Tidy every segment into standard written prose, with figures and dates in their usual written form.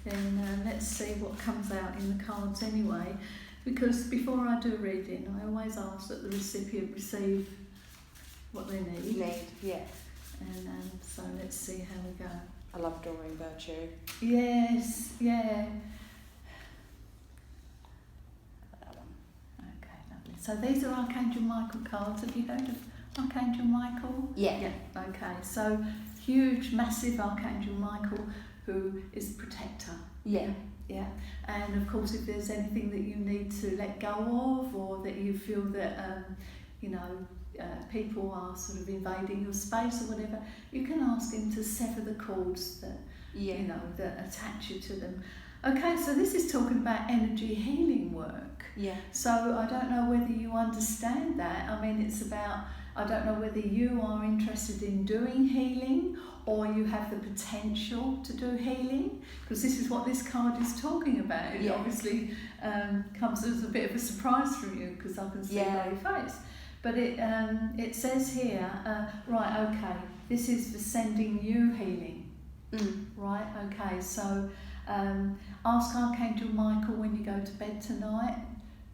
then let's see what comes out in the cards anyway. Because before I do a reading, I always ask that the recipient receive what they need. Yeah. And so let's see how we go. I love drawing virtue. Yes, yeah. That one. Okay, lovely. So these are Archangel Michael cards. Have you heard of Archangel Michael? Yeah. Okay, so huge, massive Archangel Michael, who is a protector. Yeah. Yeah, and of course, if there's anything that you need to let go of, or that you feel that people are sort of invading your space or whatever, you can ask him to sever the cords that that attach you to them. Okay, so this is talking about energy healing work. Yeah. So I don't know whether you understand that. I mean, it's about, I don't know whether you are interested in doing healing or you have the potential to do healing, because this is what this card is talking about. It obviously comes as a bit of a surprise from you, because I can see by your face. But it says here, right, okay, this is for sending you healing. Right, okay, so ask Archangel Michael when you go to bed tonight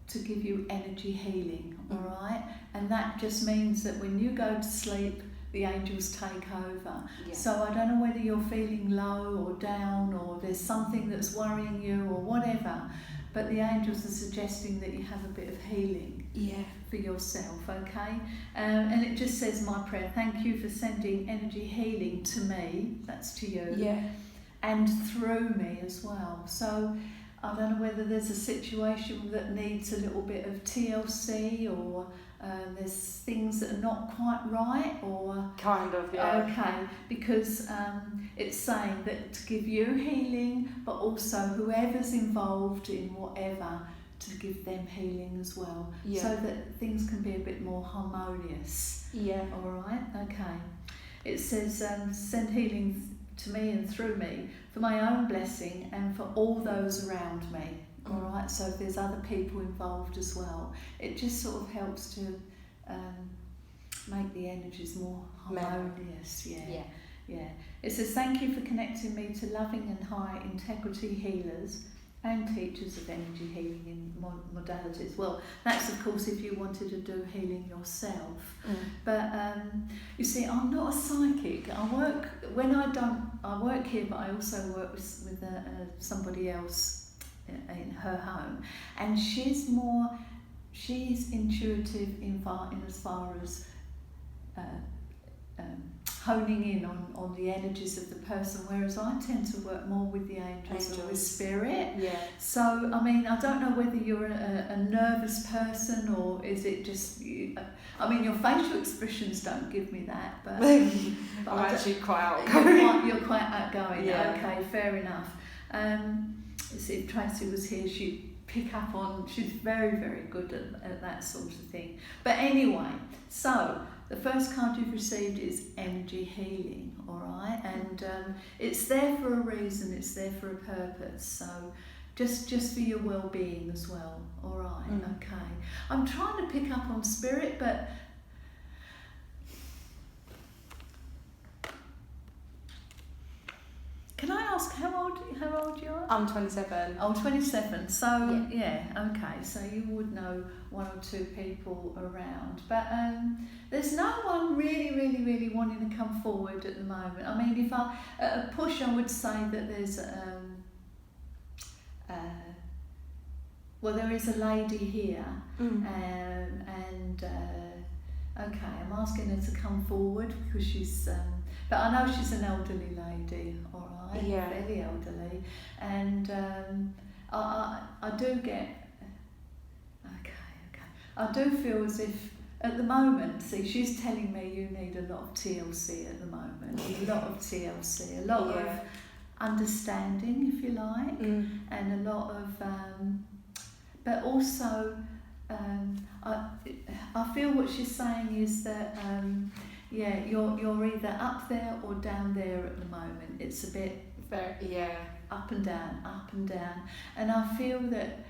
to give you energy healing, all right? And that just means that when you go to sleep, the angels take over. Yeah. So I don't know whether you're feeling low or down, or there's something that's worrying you or whatever, but the angels are suggesting that you have a bit of healing for yourself, okay? And it just says, my prayer, thank you for sending energy healing to me, that's to you, and through me as well. So I don't know whether there's a situation that needs a little bit of TLC, or there's things that are not quite right, or... Kind of, yeah. Okay, because it's saying that to give you healing, but also whoever's involved in whatever, to give them healing as well, so that things can be a bit more harmonious. Yeah. All right, okay. It says, send healing to me and through me for my own blessing and for all those around me. All right, so if there's other people involved as well, it just sort of helps to make the energies more harmonious. Yeah. It says, thank you for connecting me to loving and high integrity healers and teachers of energy healing in modalities. Well, that's of course if you wanted to do healing yourself. But you see, I'm not a psychic. I work here, but I also work with somebody else in her home, and she's intuitive in as far as honing in on the energies of the person, whereas I tend to work more with the angels or with spirit. Yeah. So I mean, I don't know whether you're a nervous person, or is it just you, I mean, your facial expressions don't give me that, but I'm actually quite outgoing. You're quite outgoing. Yeah. Okay, fair enough. See, if Tracy was here, she'd pick up on, she's very, very good at that sort of thing. But anyway, so the first card you've received is energy healing, all right? And it's there for a reason, it's there for a purpose. So just for your well-being as well, all right? Okay. I'm trying to pick up on spirit, but can I ask how old you are? I'm 27. Oh, 27. So yeah, okay. So you would know one or two people around, but there's no one really wanting to come forward at the moment. I mean, if I at a push, I would say that there's there is a lady here, and okay, I'm asking her to come forward because she's. But I know she's an elderly lady, all right, fairly elderly, and I do get, I do feel as if at the moment, see, she's telling me you need a lot of TLC at the moment, a lot of TLC, a lot of understanding, if you like, and a lot of, but also, I feel what she's saying is that, you're either up there or down there at the moment. It's a bit up and down. And I feel that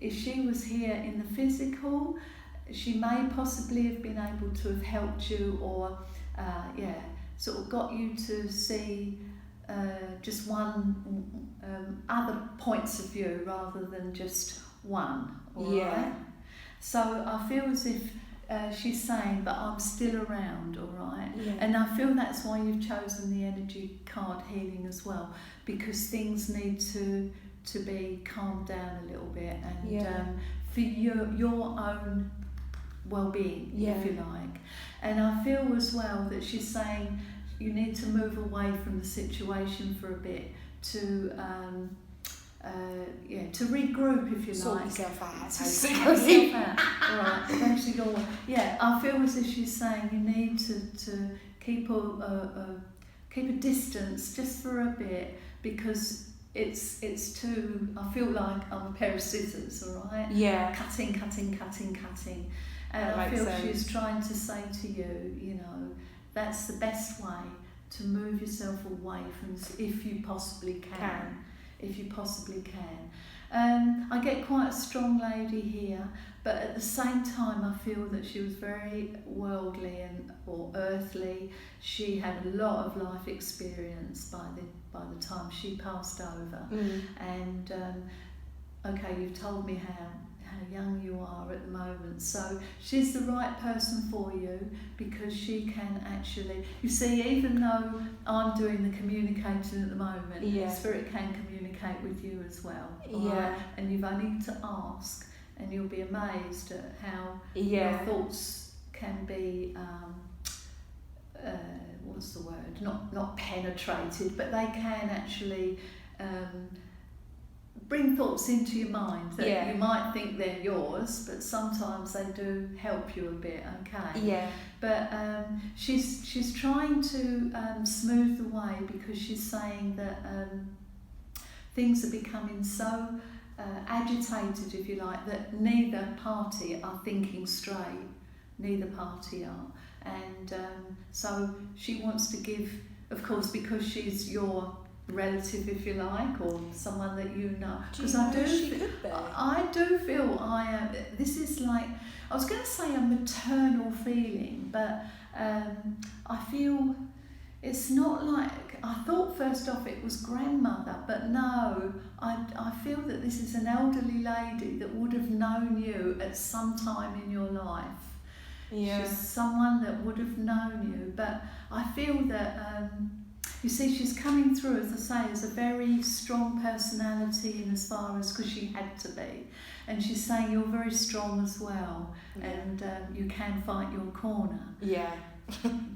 if she was here in the physical, she may possibly have been able to have helped you, or sort of got you to see just one other points of view rather than just one. All right? So I feel as if she's saying, but I'm still around, all right? Yeah. And I feel that's why you've chosen the energy card healing as well, because things need to be calmed down a little bit, and for your own well-being, if you like. And I feel as well that she's saying you need to move away from the situation for a bit to regroup, if you sort like. yourself out. Sort yourself out. All right. Eventually go. Yeah. I feel as if she's saying you need to keep a distance just for a bit, because it's too. I feel like I'm a pair of scissors. All right. Yeah. Cutting. And That I makes feel sense. she's trying to say to you, you know, that's the best way to move yourself away from this, if you possibly can. If you possibly can. I get quite a strong lady here, but at the same time I feel that she was very worldly or earthly. She had a lot of life experience by the time she passed over. And okay, you've told me how young you are at the moment, so she's the right person for you, because she can actually, you see, even though I'm doing the communicating at the moment, Spirit can communicate with you as well. Right? And you've only to ask, and you'll be amazed at how your thoughts can be what's the word, not penetrated, but they can actually bring thoughts into your mind that you might think they're yours, but sometimes they do help you a bit, okay? But she's trying to smooth the way, because she's saying that things are becoming so agitated, if you like, that neither party are thinking straight. Neither party are. And so she wants to give, of course, because she's your relative, if you like, or someone that you know, because I do feel I am. This is like, I was going to say a maternal feeling, but I feel it's not like, I thought first off it was grandmother, but no, I feel that this is an elderly lady that would have known you at some time in your life. She's someone that would have known you, but I feel that you see, she's coming through, as I say, as a very strong personality, in as far as, because she had to be, and she's saying you're very strong as well, and you can fight your corner.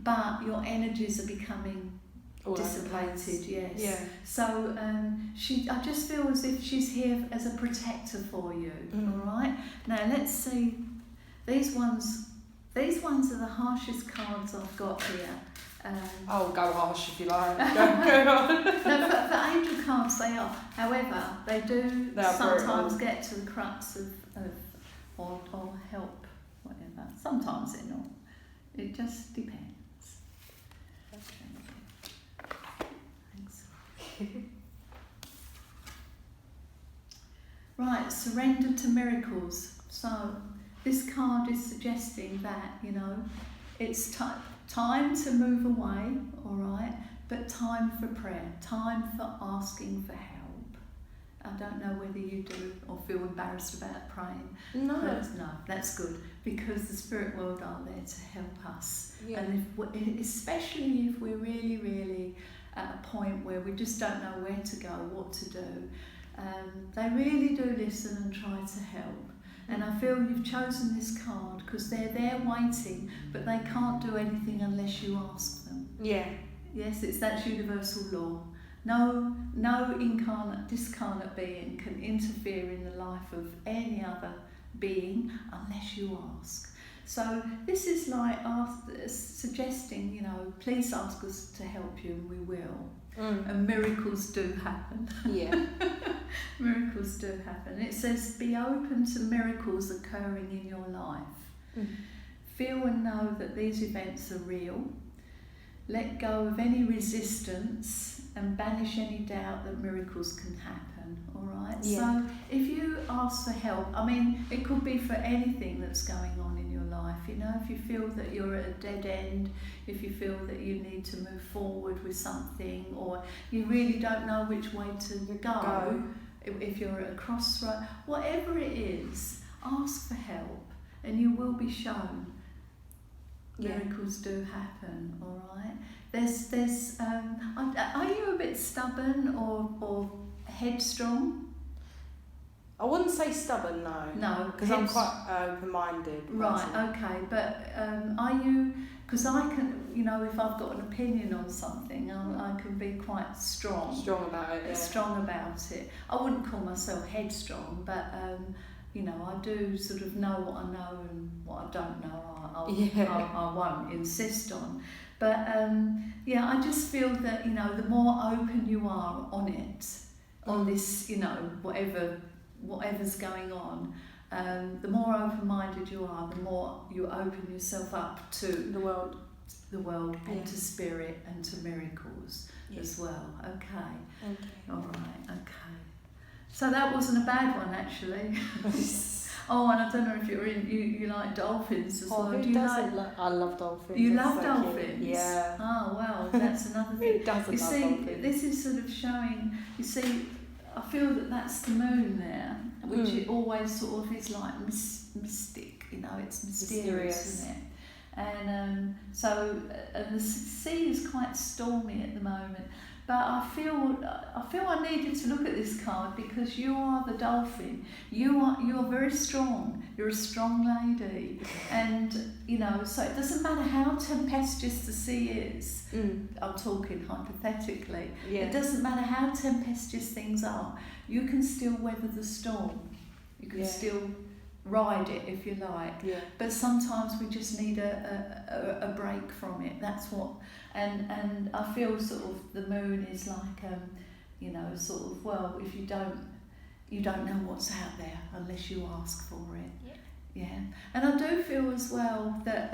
But your energies are becoming dissipated. So I just feel as if she's here as a protector for you. All right. Now let's see. These ones are the harshest cards I've got here. Go harsh if you like. Go on. No, for angel cards they are. However, they do sometimes get to the crux of or help, whatever. Sometimes they're not. It just depends. Okay. Thanks. Right, surrender to miracles. So this card is suggesting that, you know, it's time to move away, all right, but time for prayer, time for asking for help. I don't know whether you do or feel embarrassed about praying. No, that's good, because the spirit world are there to help us. And especially if we're really, really at a point where we just don't know where to go, what to do, they really do listen and try to help. And I feel you've chosen this card because they're there waiting, but they can't do anything unless you ask them. Yes, it's that universal law. No discarnate being can interfere in the life of any other being unless you ask. So this is like suggesting, you know, please ask us to help you, and we will. And miracles do happen. Miracles do happen. It says, be open to miracles occurring in your life. Feel and know that these events are real. Let go of any resistance and banish any doubt that miracles can happen. All right? So if you ask for help, I mean, it could be for anything that's going on in your life. life, you know, if you feel that you're at a dead end, if you feel that you need to move forward with something, or you really don't know which way to go. If you're at a crossroad, whatever it is, ask for help and you will be shown. Miracles do happen, all right? Are you a bit stubborn or headstrong? I wouldn't say stubborn, no. No. Because I'm quite open-minded. Right, okay. But are you, because I can, you know, if I've got an opinion on something, I can be quite strong. Strong about it, yeah. Strong about it. I wouldn't call myself headstrong, but, you know, I do sort of know what I know and what I don't know I won't insist on. But, yeah, I just feel that, you know, the more open you are on it, on this, you know, whatever's going on, the more open-minded you are, the more you open yourself up to the world and to spirit and to miracles as well. Okay. Thank you. All right. Okay. So that wasn't a bad one, actually. Oh, and I don't know if you like dolphins as well. Who Do you doesn't I love dolphins. You It's love so dolphins? Cute. Yeah. Oh, well, that's another thing. Who doesn't You love see, dolphins? this is sort of showing, you see, I feel that that's the moon there, which it always sort of is like mystic, you know, it's mysterious, isn't it? And and the sea is quite stormy at the moment. But I feel I needed to look at this card because you are the dolphin. You are very strong. You're a strong lady, and you know. So it doesn't matter how tempestuous the sea is. I'm talking hypothetically. Yeah. It doesn't matter how tempestuous things are. You can still weather the storm. You can still ride it if you like. Yeah. But sometimes we just need a break from it. That's what. And I feel sort of the moon is like, you know, sort of, well, if you don't know what's out there unless you ask for it. Yeah. And I do feel as well that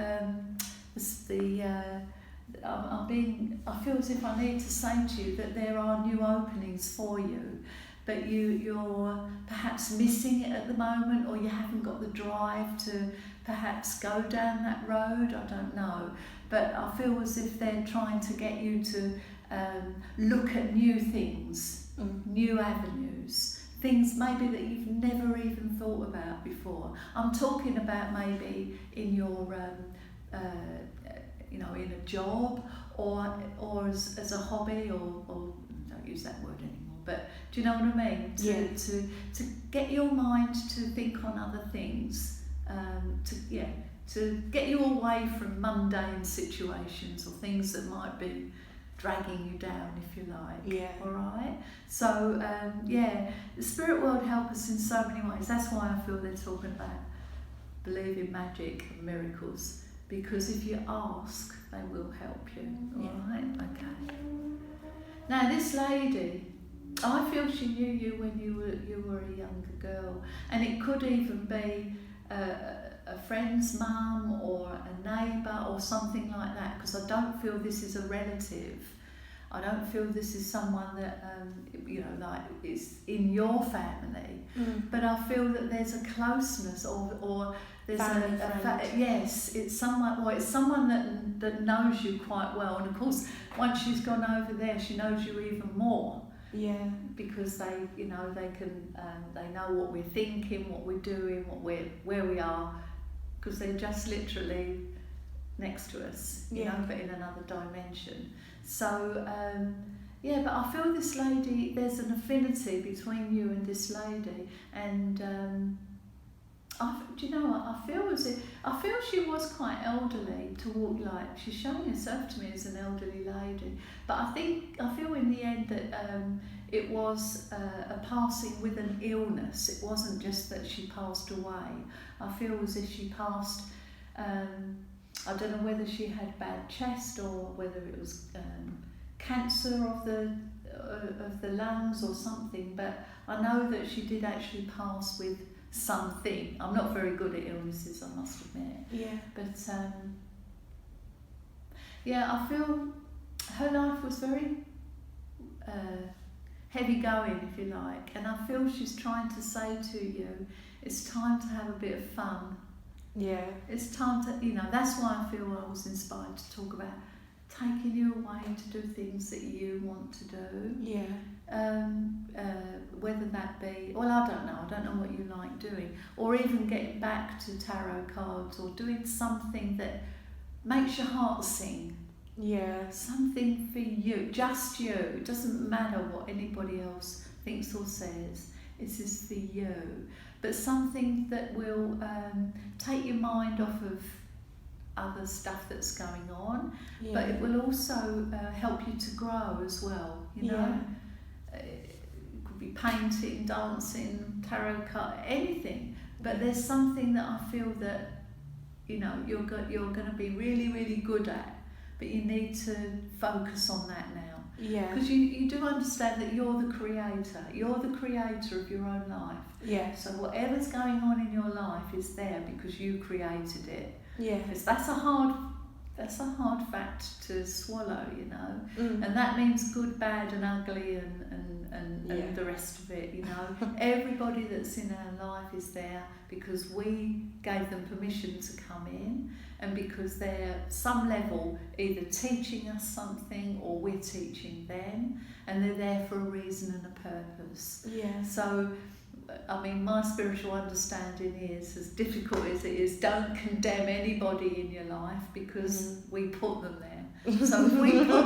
I feel as if I need to say to you that there are new openings for you, but you're perhaps missing it at the moment, or you haven't got the drive to perhaps go down that road. I don't know. But I feel as if they're trying to get you to look at new things, new avenues, things maybe that you've never even thought about before. I'm talking about maybe in your, you know, in a job or as a hobby, or don't use that word anymore. But do you know what I mean? To get your mind to think on other things. To get you away from mundane situations or things that might be dragging you down, if you like. Yeah. All right. So the spirit world helps us in so many ways. That's why I feel they're talking about believe in magic and miracles, because if you ask, they will help you. All right. Okay. Now this lady, I feel she knew you when you were a younger girl, and it could even be a friend's mum or a neighbour or something like that, because I don't feel this is a relative. I don't feel this is someone that you know, like is in your family. But I feel that there's a closeness or there's yes, it's someone, or it's someone that knows you quite well, and of course once she's gone over there she knows you even more. Yeah. Because they, you know, they can, they know what we're thinking, what we're doing, where we are, because they're just literally next to us, you know, but in another dimension. So, but I feel this lady, there's an affinity between you and this lady, and do you know what? I feel she was quite elderly to walk, like she's showing herself to me as an elderly lady, but I feel in the end that it was a passing with an illness. It wasn't just that she passed away. I feel as if she passed. I don't know whether she had bad chest or whether it was cancer of the lungs or something, but I know that she did actually pass with something. I'm not very good at illnesses, I must admit. Yeah. But I feel her life was very heavy going, if you like, and I feel she's trying to say to you, it's time to have a bit of fun. Yeah. It's time to, that's why I feel I was inspired to talk about taking you away to do things that you want to do. Yeah. Whether that be, well, I don't know what you like doing, or even getting back to tarot cards, or doing something that makes your heart sing. Yeah. Something for you, just you. It doesn't matter what anybody else thinks or says. This is for you. But something that will take your mind off of other stuff that's going on, Yeah. but it will also help you to grow as well, Yeah. It could be painting, dancing, tarot card, anything. But there's something that I feel that, you're going to be really, really good at, but you need to focus on that now. Yeah. Because you do understand that you're the creator. You're the creator of your own life. Yeah. So whatever's going on in your life is there because you created it. Yeah. Because that's a hard fact to swallow, Mm. and that means good, bad, and ugly, and Yeah. the rest of it. Everybody that's in our life is there because we gave them permission to come in, and because they're some level either teaching us something or we're teaching them, and they're there for a reason and a purpose. Yeah. So, my spiritual understanding is, as difficult as it is, don't condemn anybody in your life because we put them there. So if we put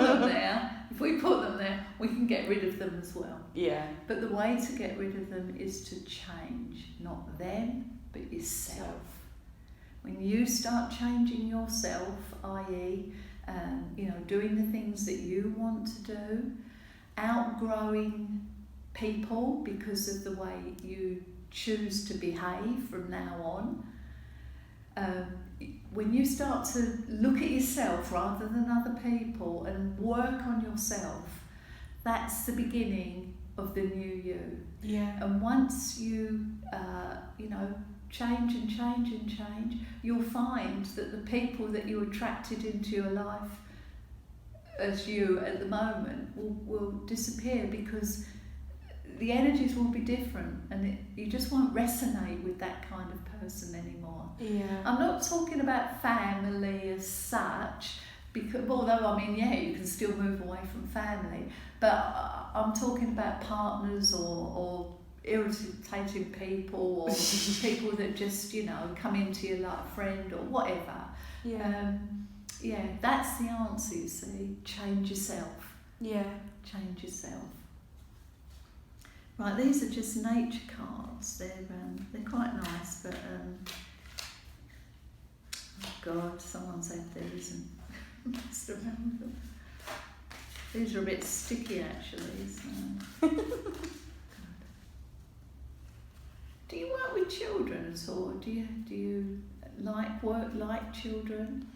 them there, we can get rid of them as well. Yeah. But the way to get rid of them is to change, not them, but yourself. When you start changing yourself, i.e., doing the things that you want to do, outgrowing people because of the way you choose to behave from now on. When you start to look at yourself rather than other people and work on yourself, that's the beginning of the new you. Yeah. And once you, change and change and change, you'll find that the people that you attracted into your life as you at the moment will disappear because the energies will be different, and you just won't resonate with that kind of person anymore. Yeah. I'm not talking about family as such, because although you can still move away from family, but I'm talking about partners or irritating people or people that just come into your life, friend or whatever. Yeah. That's the answer. You see, change yourself. Yeah. Change yourself. Right, these are just nature cards. They're quite nice, but oh God, someone's had these and messed around with them. These are a bit sticky actually. So. Do you work with children at all? Do you like children?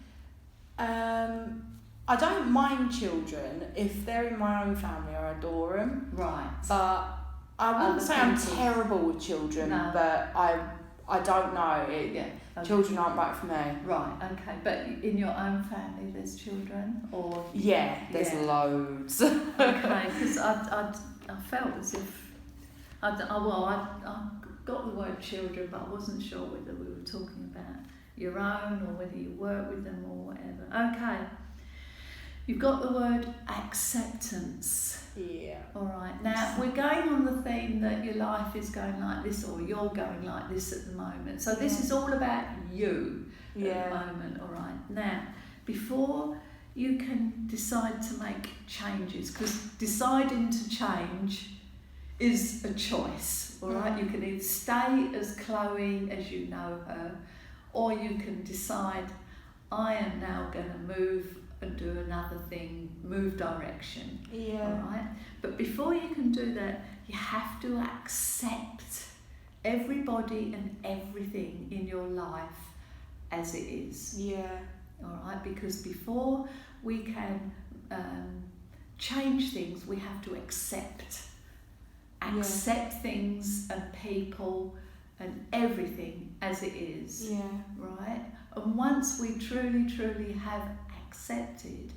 I don't mind children if they're in my own family. I adore them. Right. But I wouldn't say I'm terrible with children, but I don't know. Okay. Children aren't right for me. Right, okay. But in your own family there's children? Or there's loads. Okay, because I felt as if... I got the word children, but I wasn't sure whether we were talking about your own or whether you work with them or whatever. Okay. You've got the word acceptance. Yeah. All right. Now, we're going on the theme that your life is going like this or you're going like this at the moment. So this is all about you at the moment. All right. Now, before you can decide to make changes, because deciding to change is a choice. All right. You can either stay as Khloe as you know her, or you can decide, I am now going to move and do another thing, move direction. Yeah. All right. But before you can do that, you have to accept everybody and everything in your life as it is. Yeah. All right. Because before we can change things, we have to accept things and people and everything as it is. Yeah. Right. And once we truly, truly have accepted,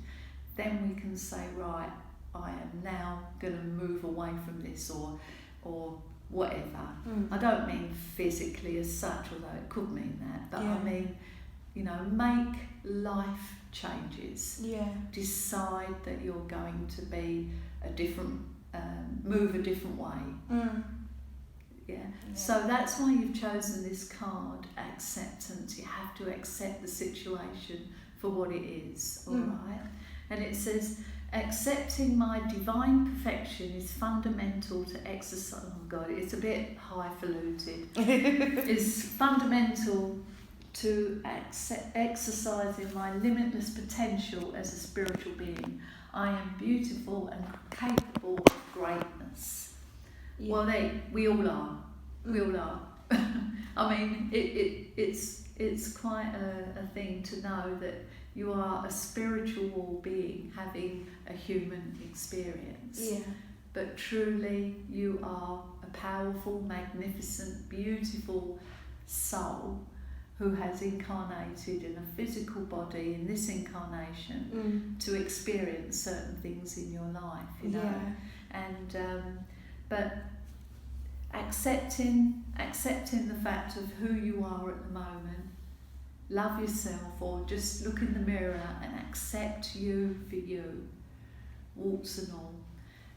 then we can say, right, I am now going to move away from this, or whatever. I don't mean physically as such, although it could mean that, but I mean, you know, make life changes. Decide that you're going to be a different, move a different way. So that's why you've chosen this card, acceptance. You have to accept the situation for what it is, all right? And it says, accepting my divine perfection is fundamental to exercise. Oh God, it's a bit highfalutin. It's fundamental to exercising my limitless potential as a spiritual being. I am beautiful and capable of greatness. Well, we all are. We all are. I mean, it's quite a thing to know that you are a spiritual being having a human experience. But truly, you are a powerful, magnificent, beautiful soul who has incarnated in a physical body in this incarnation to experience certain things in your life, you know. And but accepting the fact of who you are at the moment, love yourself, or just look in the mirror and accept you for you, warts and all,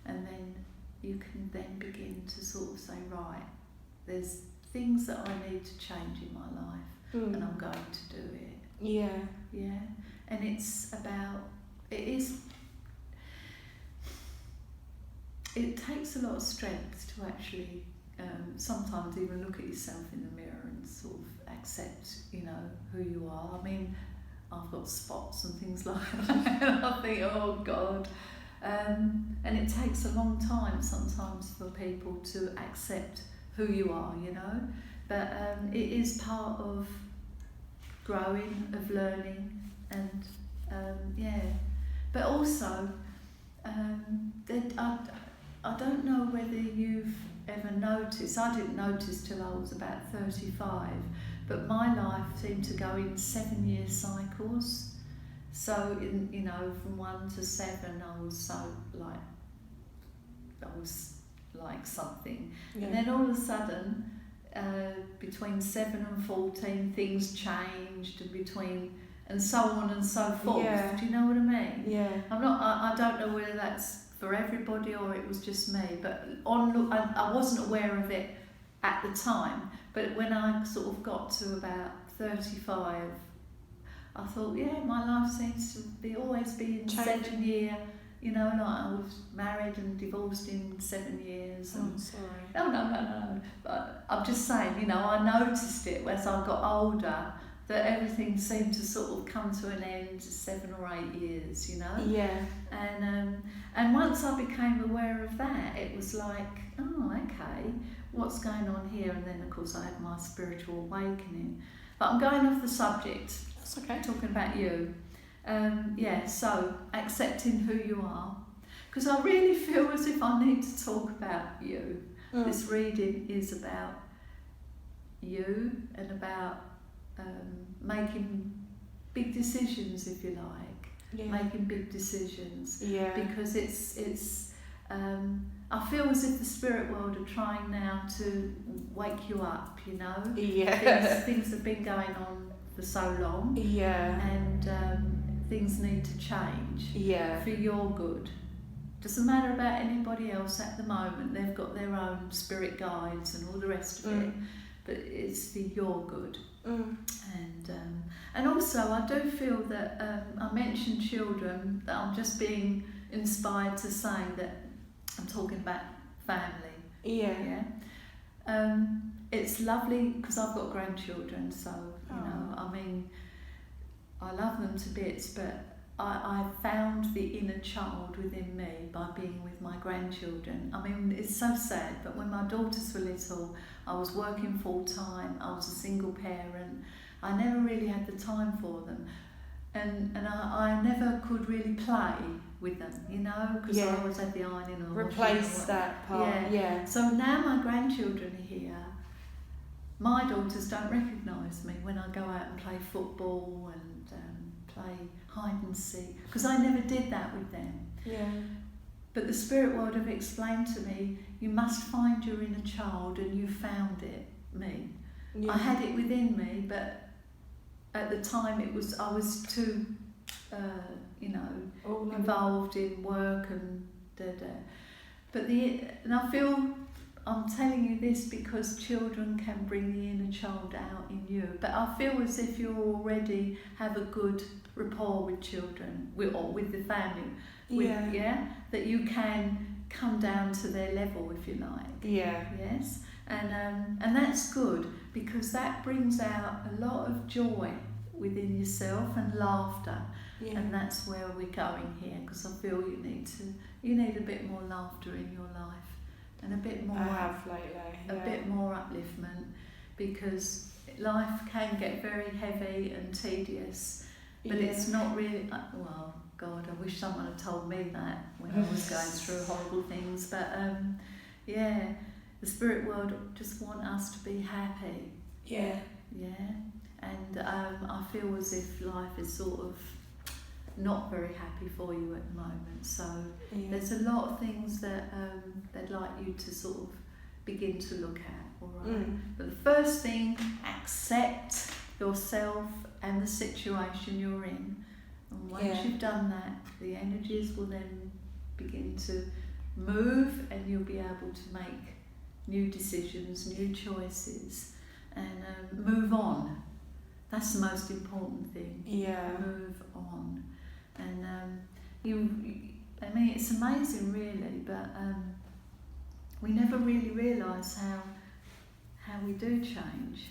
and then you can then begin to sort of say, right, there's things that I need to change in my life, and I'm going to do it. And it's about, it takes a lot of strength to actually sometimes even look at yourself in the mirror and sort of accept, you know, who you are. I mean, I've got spots and things like that, and I think, oh God. And it takes a long time sometimes for people to accept who you are, you know. But it is part of growing, of learning, and But also, I don't know whether you've ever noticed, I didn't notice till I was about 35, but my life seemed to go in 7-year cycles. So, you know, from 1 to 7, I was like something. And then all of a sudden, between 7 and 14, things changed, and so on and so forth. Do you know what I mean? I don't know whether that's for everybody or it was just me, but I wasn't aware of it at the time. But when I sort of got to about 35, I thought, my life seems to always be in 7 year. You know, like I was married and divorced in 7 years. And No. But I'm just saying, you know, I noticed it as I got older, that everything seemed to sort of come to an end to 7 or 8 years, you know? And once I became aware of that, it was like, oh, okay, what's going on here? And then, of course, I had my spiritual awakening. But I'm going off the subject. That's okay. Talking about you. So accepting who you are, because I really feel as if I need to talk about you. This reading is about you and about making big decisions, if you like, making big decisions, because it's I feel as if the spirit world are trying now to wake you up, you know. Things have been going on for so long, and things need to change for your good. Doesn't matter about anybody else at the moment. They've got their own spirit guides and all the rest of it, but it's for your good. And also I do feel that I mentioned children, that I'm just being inspired to say that I'm talking about family. It's lovely because I've got grandchildren, so you know, I mean, I love them to bits, but I found the inner child within me by being with my grandchildren. I mean, it's so sad, but when my daughters were little, I was working full time, I was a single parent, I never really had the time for them, and I never could really play with them, you know, because I always had the ironing or replace that part. So now my grandchildren are here. My daughters don't recognise me when I go out and play football and play hide and seek, because I never did that with them. But the spirit world have explained to me, you must find your inner child, and you found it, me. Yeah. I had it within me, but at the time I was too, involved in work and But and I feel I'm telling you this because children can bring the inner child out in you. But I feel as if you already have a good rapport with children, or with the family. That you can come down to their level, if you like. Yeah. Yes. And that's good, because that brings out a lot of joy within yourself and laughter. Yeah. And that's where we're going here, because I feel you need a bit more laughter in your life, and a bit more. I have lately. A bit more upliftment, because life can get very heavy and tedious, but it's not really. Well, God, I wish someone had told me that when I was going through horrible things. But the spirit world just want us to be happy. Yeah. Yeah. And I feel as if life is sort of not very happy for you at the moment. So there's a lot of things that they'd like you to sort of begin to look at, all right? But the first thing, accept yourself and the situation you're in. And once you've done that, the energies will then begin to move, and you'll be able to make new decisions, new choices, and move on. That's the most important thing. Yeah. Move on. And it's amazing really, but we never really realise how we do change.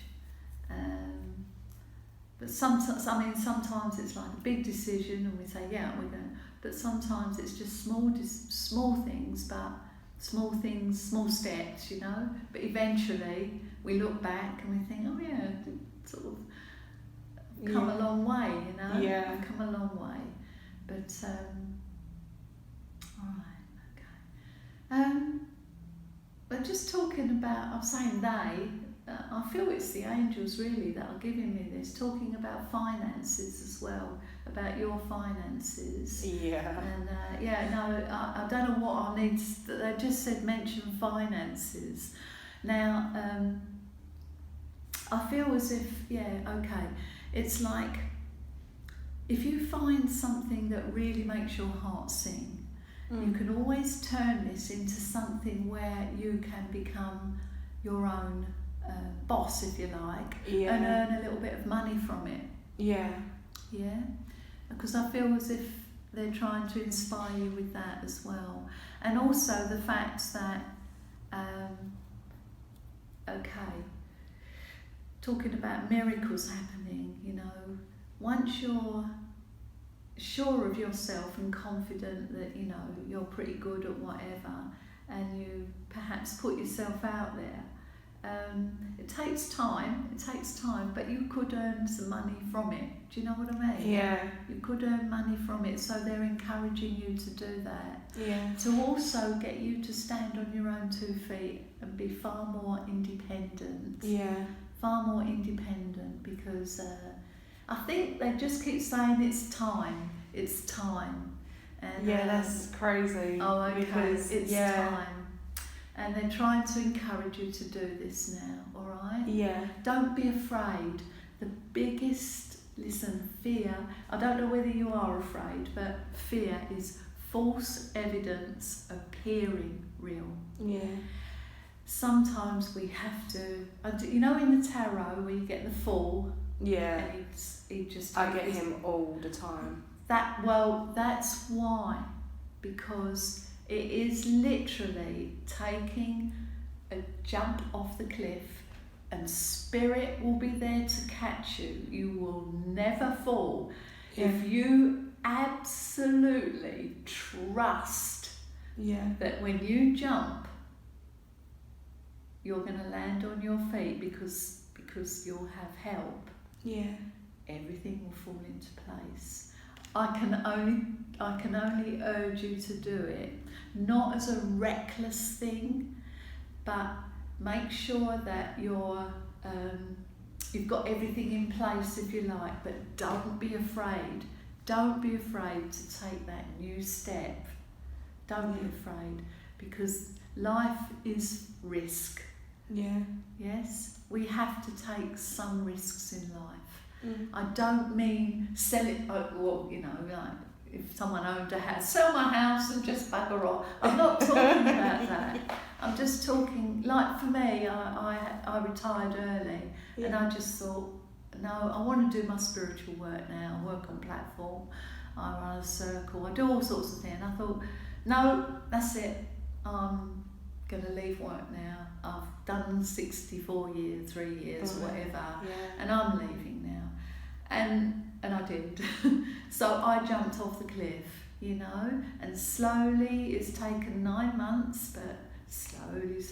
But sometimes it's like a big decision, and we say, yeah, we're going. But sometimes it's just small things, but small steps, you know. But eventually we look back and we think, oh yeah, sort of come a long way, you know. Yeah. I've come a long way. But all right, okay. But just talking about, I'm saying they. I feel it's the angels really that are giving me this, talking about finances as well, about your finances. Yeah. And I don't know what I need. They just said mention finances. Now, I feel as if it's like if you find something that really makes your heart sing, you can always turn this into something where you can become your own boss, if you like, and earn a little bit of money from it. Yeah. Yeah. Because I feel as if they're trying to inspire you with that as well. And also the fact that, talking about miracles happening, you know, once you're sure of yourself and confident that, you know, you're pretty good at whatever, and you perhaps put yourself out there, it takes time, but you could earn some money from it. Do you know what I mean? Yeah. You could earn money from it, so they're encouraging you to do that. Yeah. To also get you to stand on your own 2 feet and be far more independent. Yeah. Far more independent, because I think they just keep saying it's time. And, that's crazy. Oh, okay, because, it's time. And they're trying to encourage you to do this now, all right? Yeah. Don't be afraid. The biggest, fear, I don't know whether you are afraid, but fear is false evidence appearing real. Yeah. Sometimes we have to, you know, in the tarot where you get the Fool, yeah, and he just. I get him all the time. That's why, because it is literally taking a jump off the cliff, and spirit will be there to catch you. You will never fall if you absolutely trust that when you jump, you're going to land on your feet, because you'll have help. Yeah. Everything will fall into place. I can only urge you to do it, not as a reckless thing, but make sure that you've got everything in place, if you like, but don't be afraid. Don't be afraid to take that new step. Don't be afraid, because life is risk. Yeah. Yes, we have to take some risks in life. I don't mean sell it, well, you know, like if someone owned a house, sell my house and just bugger off. I'm not talking about that. I'm just talking, like for me, I retired early, and I just thought, no, I want to do my spiritual work now, work on platform, I run a circle, I do all sorts of things. And I thought, no, that's it, I'm going to leave work now. I've done 64 years, 3 years, whatever, and I'm leaving now. And I did. So I jumped off the cliff, you know, and slowly, it's taken 9 months, but slowly,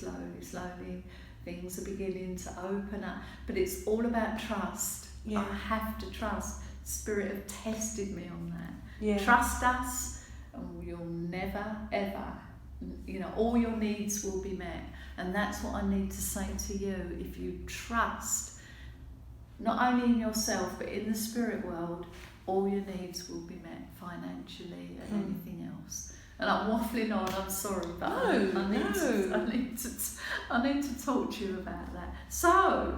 things are beginning to open up. But it's all about trust. I have to trust. Spirit have tested me on that. Trust us, and you'll never, ever, you know, all your needs will be met. And that's what I need to say to you. If you trust, not only in yourself, but in the spirit world, all your needs will be met financially and anything else. And I'm waffling on, I'm sorry, but I need to talk to you about that. So,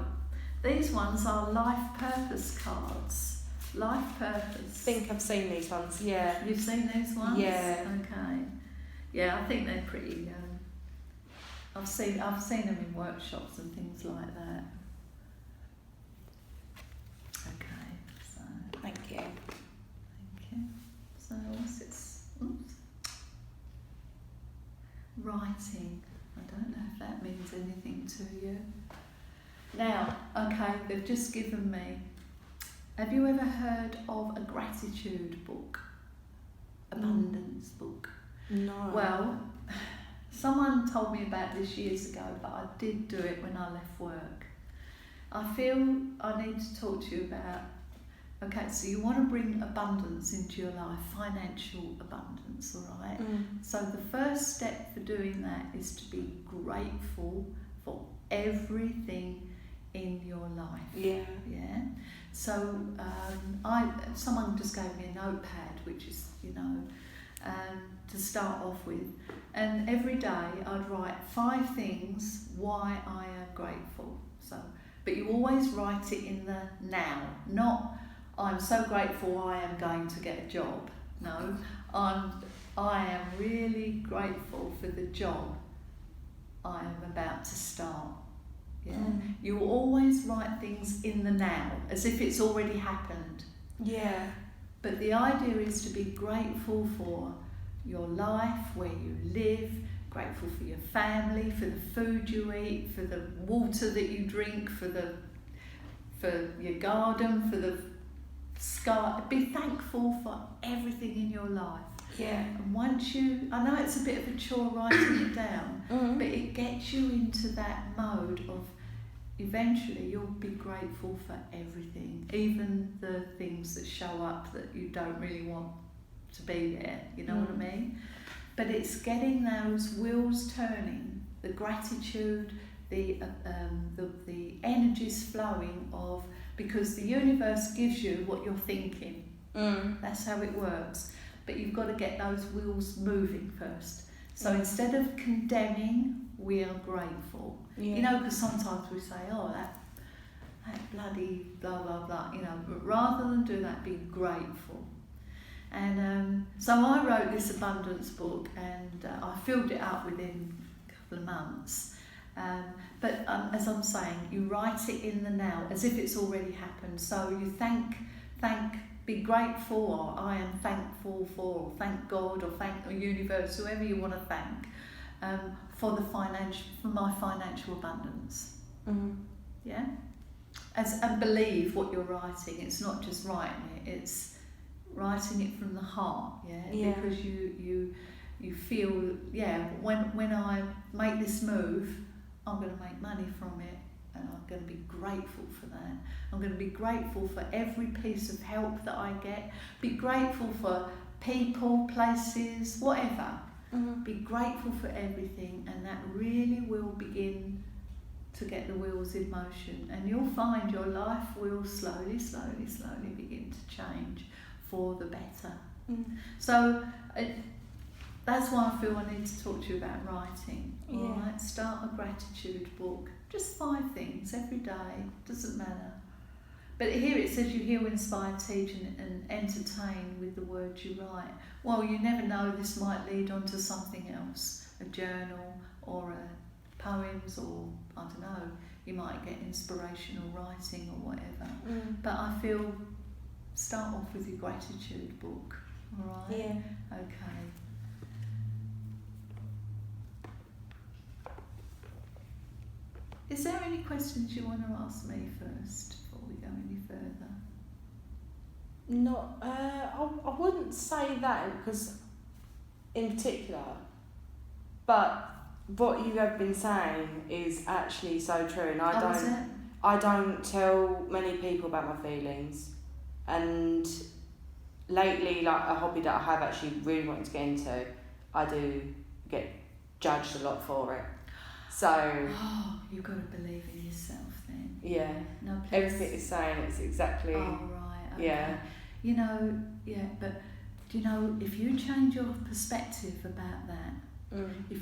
these ones are life purpose cards. Life purpose. I think I've seen these ones, yeah. You've seen these ones? Yeah. Okay. Yeah, I think they're pretty, I've seen them in workshops and things like that. Okay, so. Thank you. Thank you. So what's it? Writing. I don't know if that means anything to you. Now, okay, they've just given me. Have you ever heard of a gratitude book? Abundance book? No. Well, someone told me about this years ago, but I did do it when I left work. I feel I need to talk to you about, okay, so you want to bring abundance into your life, financial abundance, all right? So the first step for doing that is to be grateful for everything in your life. Yeah. So someone just gave me a notepad, which is, you know, to start off with, and every day I'd write 5 things why I am grateful. So, but you always write it in the now, not I'm so grateful I am going to get a job. No, I am really grateful for the job I am about to start. Yeah, you always write things in the now, as if it's already happened. Yeah. But the idea is to be grateful for your life, where you live, grateful for your family, for the food you eat, for the water that you drink, for your garden, for the sky. Be thankful for everything in your life. Yeah. And once I know it's a bit of a chore writing it down, but it gets you into that mode of eventually you'll be grateful for everything, even the things that show up that you don't really want to be there, you know what I mean? But it's getting those wheels turning, the gratitude, the energies flowing of, because the universe gives you what you're thinking. That's how it works. But you've got to get those wheels moving first. So instead of condemning, we are grateful. You know, because sometimes we say, oh, that bloody blah, blah, blah, you know, but rather than do that, be grateful. And so I wrote this abundance book, and I filled it up within a couple of months. But as I'm saying, you write it in the now, as if it's already happened. So you be grateful, or I am thankful for, or thank God, or thank the universe, whoever you want to thank, for my financial abundance. Yeah, and believe what you're writing. It's not just writing it; it's writing it from the heart. Yeah. Because you feel, when I make this move, I'm going to make money from it. And I'm going to be grateful for that. I'm going to be grateful for every piece of help that I get. Be grateful for people, places, whatever. Be grateful for everything, and that really will begin to get the wheels in motion. And you'll find your life will slowly begin to change for the better. So that's why I feel I need to talk to you about writing. Yeah. All right, start a gratitude book. Just 5 things every day. Doesn't matter. But here it says you heal, inspire, teach and entertain with the words you write. Well, you never know, this might lead on to something else, a journal or poems, or I don't know, you might get inspirational writing or whatever. But I feel start off with your gratitude book, all right? Yeah. Okay. Is there any questions you want to ask me first before we go any further? Not, I wouldn't say that because, in particular, but what you have been saying is actually so true, and I don't tell many people about my feelings, and lately, like a hobby that I have actually really wanted to get into, I do get judged a lot for it. So you've got to believe in yourself then. Yeah. No, please. Everything it's saying, it's exactly. Oh right. Okay. Yeah. You know, yeah, but do you know, if you change your perspective about that, if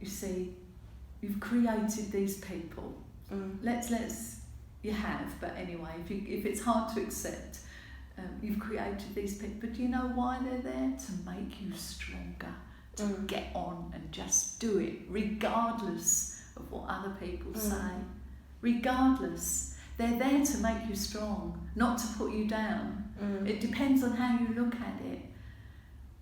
you see, you've created these people. Let's you have, but anyway, if it's hard to accept, you've created these people. But do you know why they're there? To make you stronger. To get on and just do it, regardless of what other people say. Regardless. They're there to make you strong, not to put you down. It depends on how you look at it.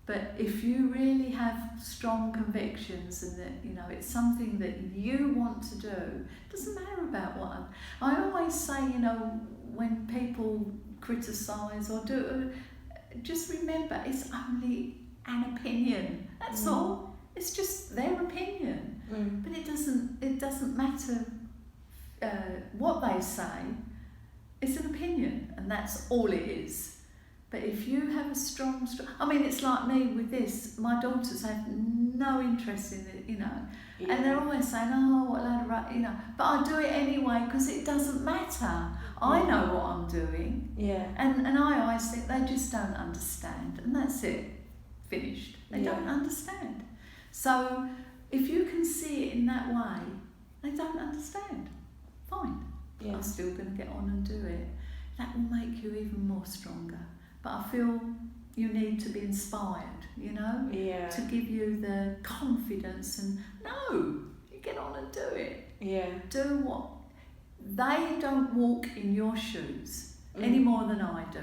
But if you really have strong convictions and that, you know, it's something that you want to do, it doesn't matter about what I always say, you know, when people criticise or do, just remember it's only an opinion. That's all. It's just their opinion. But it doesn't matter what they say. It's an opinion, and that's all it is. But if you have a strong, I mean, it's like me with this. My daughters have no interest in it, you know, and they're always saying, "Oh, what a load of you know." But I do it anyway because it doesn't matter. I know what I'm doing. Yeah. And I always think they just don't understand, and that's it. Finished. They don't understand. So if you can see it in that way, they don't understand. Fine. Yeah. I'm still going to get on and do it. That will make you even more stronger. But I feel you need to be inspired, you know, to give you the confidence and you get on and do it. Yeah. Do what they don't walk in your shoes any more than I do.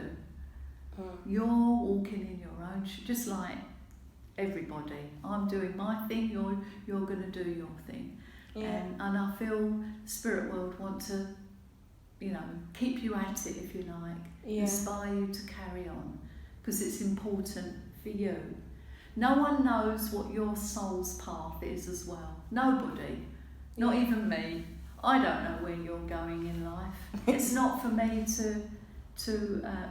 You're walking in your own shoes, just like everybody. I'm doing my thing. You're going to do your thing. Yeah. And I feel Spirit World want to, you know, keep you at it if you like, inspire you to carry on, because it's important for you. No one knows what your soul's path is as well. Nobody, not even me. I don't know where you're going in life. It's not for me to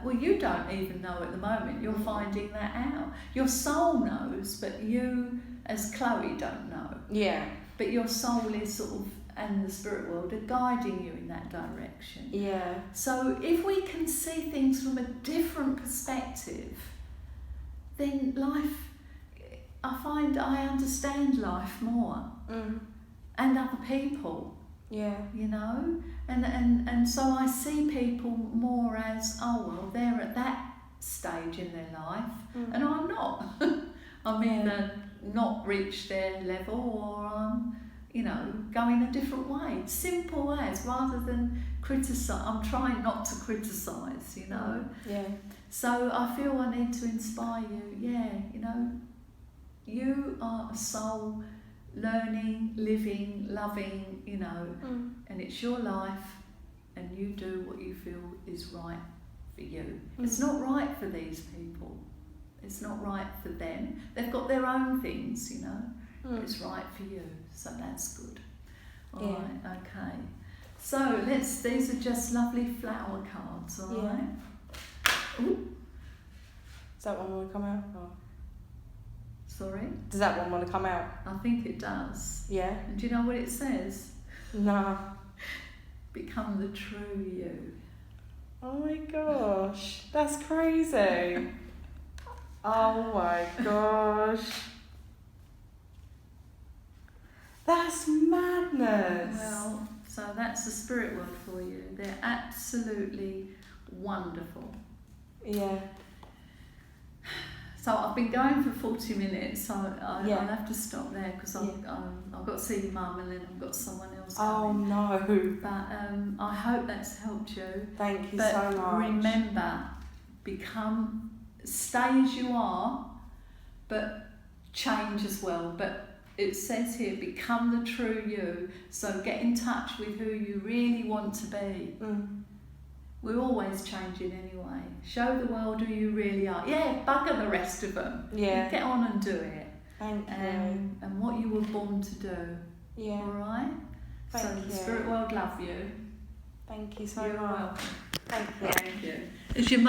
well, you don't even know at the moment. You're finding that out. Your soul knows, but you, as Khloe, don't know. Yeah. But your soul is sort of, and the spirit world are guiding you in that direction. Yeah. So if we can see things from a different perspective, then life, I find I understand life more. And other people. Yeah. You know? And so I see people more as, oh well, they're at that stage in their life and I'm not. I'm either not reached their level or I'm, you know, going a different way. Simple as, rather than criticise. I'm trying not to criticise, you know. Yeah. So I feel I need to inspire you. Yeah, you know, you are a soul learning, living, loving, you know, and it's your life and you do what you feel is right for you. It's not right for these people. It's not right for them. They've got their own things, you know. But it's right for you. So that's good. All right, okay. So these are just lovely flower cards, all right? Ooh. Does that one want to come out? Or? Sorry? Does that one want to come out? I think it does. Yeah. And do you know what it says? No. Become the true you. Oh my gosh, that's crazy. Oh my gosh. That's madness. Well, so that's the spirit world for you. They're absolutely wonderful. Yeah. So I've been going for 40 minutes, so I'll Yeah. have to stop there because I've got to see Mum and then I've got someone else Oh coming. no. But I hope that's helped you. Thank you But so much. remember, stay as you are, but change as well. But it says here, become the true you. So get in touch with who you really want to be. We're always changing anyway. Show the world who you really are. Yeah, bugger the rest of them. Yeah. Get on and do it. Thank you. And what you were born to do. Yeah. All right? So Thank the you. spirit world love you. Thank you so You're much. welcome. Thank you. Thank you. Is your mum